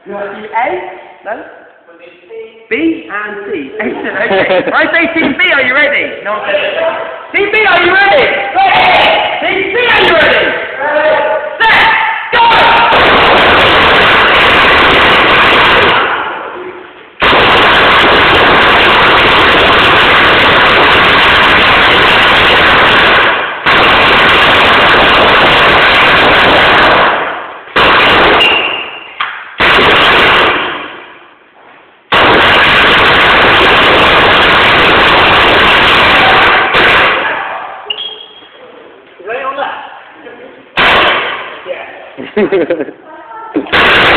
You want to do A? No? B and C. Excellent, okay. I say Team B, are you ready? No one says Team B, are you ready? Ready! Team C, are you ready? Ready! Set! Ready on that? Yeah.